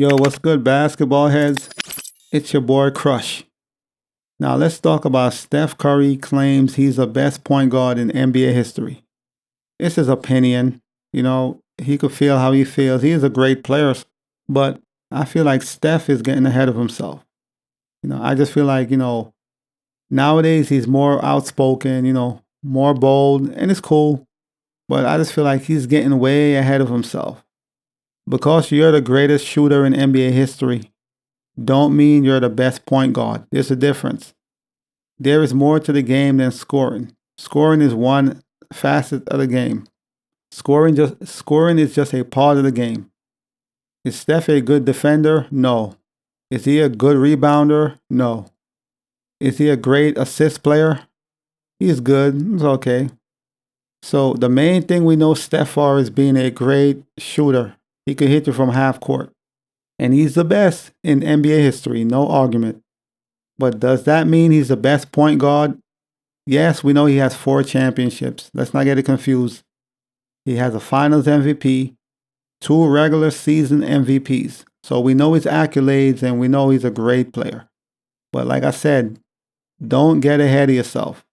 Yo, what's good, basketball heads? It's your boy Crush. Now let's talk about Steph Curry claims he's the best point guard in NBA history. It's his opinion. He could feel how he feels. He is a great player, but I feel like Steph is getting ahead of himself. I just feel like, nowadays he's more outspoken, more bold, and it's cool. But I just feel like he's getting way ahead of himself. Because you're the greatest shooter in NBA history, don't mean you're the best point guard. There's a difference. There is more to the game than scoring. Scoring is one facet of the game. Scoring is just a part of the game. Is Steph a good defender? No. Is he a good rebounder? No. Is he a great assist player? He's good. It's okay. So the main thing we know Steph for is being a great shooter. He can hit you from half court. And he's the best in NBA history, no argument. But does that mean he's the best point guard? Yes, we know he has 4 championships. Let's not get it confused. He has a finals MVP, 2 regular season MVPs. So we know his accolades and we know he's a great player. But like I said, don't get ahead of yourself.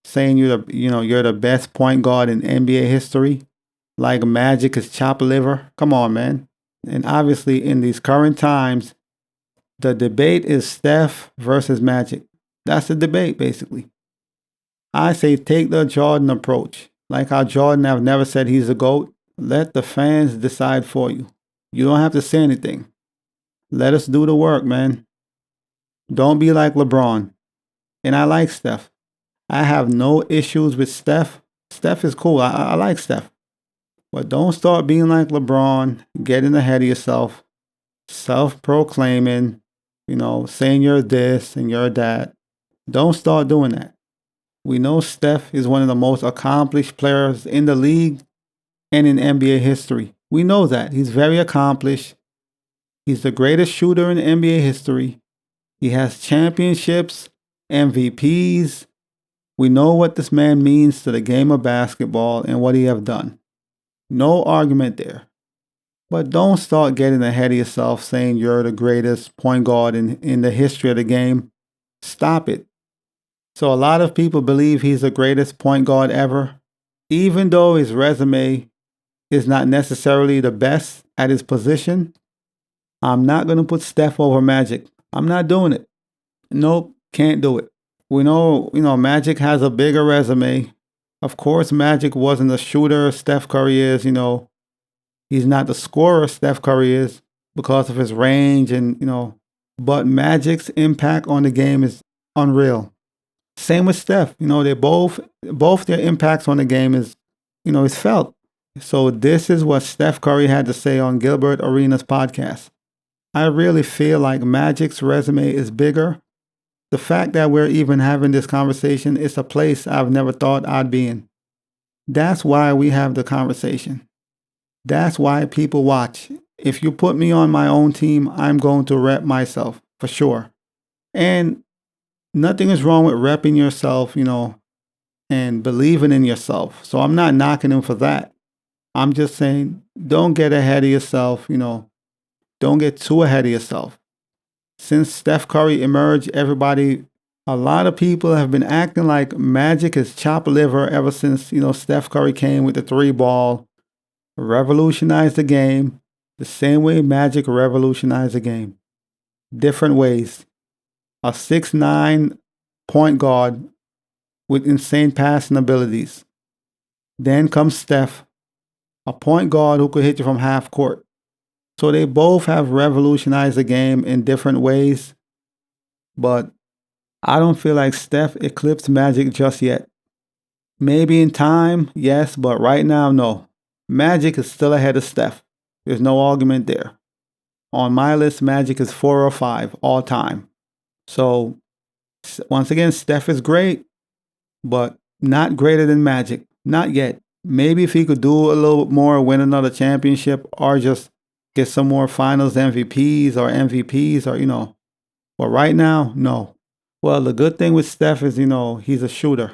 Saying you're the best point guard in NBA history, like Magic is chopped liver. Come on, man. And obviously in these current times, the debate is Steph versus Magic. That's the debate, basically. I say take the Jordan approach. Like how Jordan have never said he's the GOAT. Let the fans decide for you. You don't have to say anything. Let us do the work, man. Don't be like LeBron. And I like Steph. I have no issues with Steph. Steph is cool. I like Steph. But don't start being like LeBron, getting ahead of yourself, self-proclaiming, saying you're this and you're that. Don't start doing that. We know Steph is one of the most accomplished players in the league and in NBA history. We know that. He's very accomplished. He's the greatest shooter in NBA history. He has championships, MVPs. We know what this man means to the game of basketball and what he have done. No argument there. But don't start getting ahead of yourself saying you're the greatest point guard in the history of the game. Stop it. So a lot of people believe he's the greatest point guard ever, even though his resume is not necessarily the best at his position. I'm not going to put Steph over Magic. I'm not doing it. Nope, can't do it. We know, Magic has a bigger resume. Of course, Magic wasn't the shooter Steph Curry is, He's not the scorer Steph Curry is because of his range but Magic's impact on the game is unreal. Same with Steph. They both their impacts on the game is felt. So this is what Steph Curry had to say on Gilbert Arenas' podcast. I really feel like Magic's resume is bigger. The fact that we're even having this conversation is a place I've never thought I'd be in. That's why we have the conversation. That's why people watch. If you put me on my own team, I'm going to rep myself, for sure. And nothing is wrong with repping yourself, and believing in yourself. So I'm not knocking him for that. I'm just saying, don't get ahead of yourself, Don't get too ahead of yourself. Since Steph Curry emerged, a lot of people have been acting like Magic is chopped liver ever since, Steph Curry came with the 3-ball, revolutionized the game the same way Magic revolutionized the game. Different ways. A 6'9" point guard with insane passing abilities. Then comes Steph, a point guard who could hit you from half court. So they both have revolutionized the game in different ways. But I don't feel like Steph eclipsed Magic just yet. Maybe in time, yes, but right now, no. Magic is still ahead of Steph. There's no argument there. On my list, Magic is 4 or 5 all time. So once again, Steph is great, but not greater than Magic. Not yet. Maybe if he could do a little bit more, win another championship, or just get some more finals MVPs or But right now, no. Well, the good thing with Steph is, he's a shooter.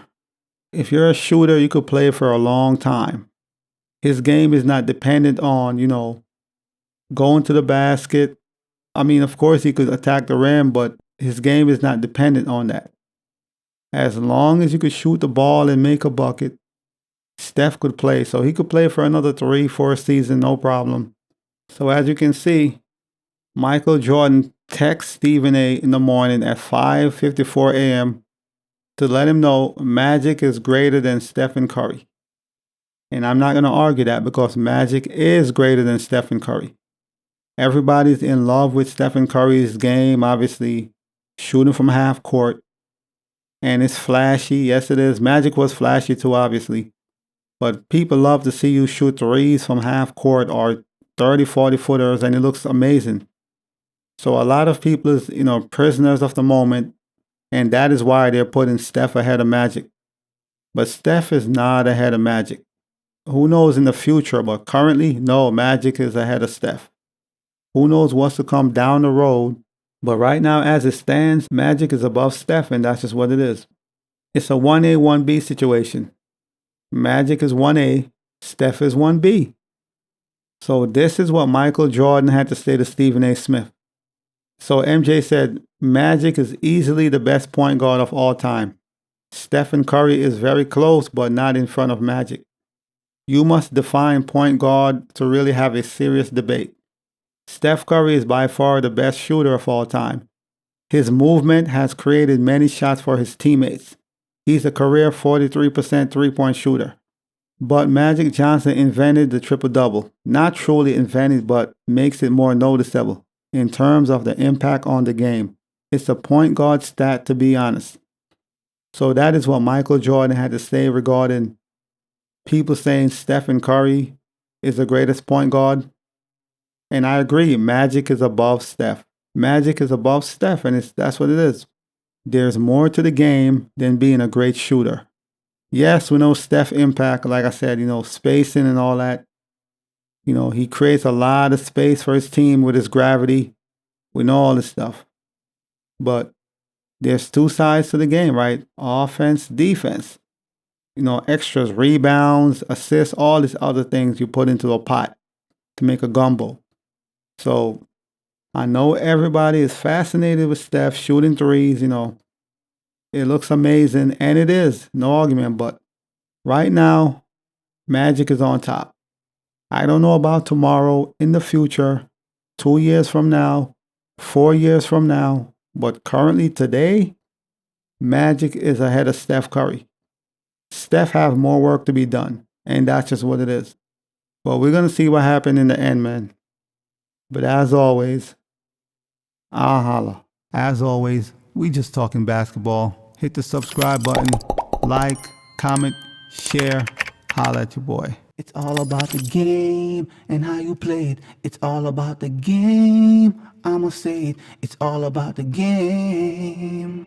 If you're a shooter, you could play for a long time. His game is not dependent on, going to the basket, I mean, of course, he could attack the rim, but his game is not dependent on that. As long as you could shoot the ball and make a bucket, Steph could play. So he could play for another 3-4 seasons, no problem. So as you can see, Michael Jordan texts Stephen A. in the morning at 5:54 a.m. to let him know Magic is greater than Stephen Curry. And I'm not going to argue that because Magic is greater than Stephen Curry. Everybody's in love with Stephen Curry's game, obviously, shooting from half court. And it's flashy. Yes, it is. Magic was flashy too, obviously. But people love to see you shoot threes from half court or 30, 40 footers, and it looks amazing. So a lot of people is, prisoners of the moment, and that is why they're putting Steph ahead of Magic. But Steph is not ahead of Magic. Who knows in the future, but currently, no, Magic is ahead of Steph. Who knows what's to come down the road, but right now, as it stands, Magic is above Steph, and that's just what it is. It's a 1A, 1B situation. Magic is 1A, Steph is 1B. So this is what Michael Jordan had to say to Stephen A. Smith. So MJ said, Magic is easily the best point guard of all time. Stephen Curry is very close, but not in front of Magic. You must define point guard to really have a serious debate. Steph Curry is by far the best shooter of all time. His movement has created many shots for his teammates. He's a career 43% three-point shooter. But Magic Johnson invented the triple-double. Not truly invented, but makes it more noticeable in terms of the impact on the game. It's a point guard stat, to be honest. So that is what Michael Jordan had to say regarding people saying Stephen Curry is the greatest point guard. And I agree, Magic is above Steph. Magic is above Steph, and that's what it is. There's more to the game than being a great shooter. Yes, we know Steph impact, like I said, spacing and all that. He creates a lot of space for his team with his gravity. We know all this stuff. But there's two sides to the game, right? Offense, defense. Extras, rebounds, assists, all these other things you put into a pot to make a gumbo. So I know everybody is fascinated with Steph shooting threes, It looks amazing, and it is, no argument. But right now, Magic is on top. I don't know about tomorrow, in the future, 2 years from now, 4 years from now, but currently today, Magic is ahead of Steph Curry. Steph has more work to be done, and that's just what it is. But we're going to see what happens in the end, man. But as always, I'll holla. As always, we just talking basketball. Hit the subscribe button, like, comment, share, holla at your boy. It's all about the game and how you play it. It's all about the game. I'ma say it. It's all about the game.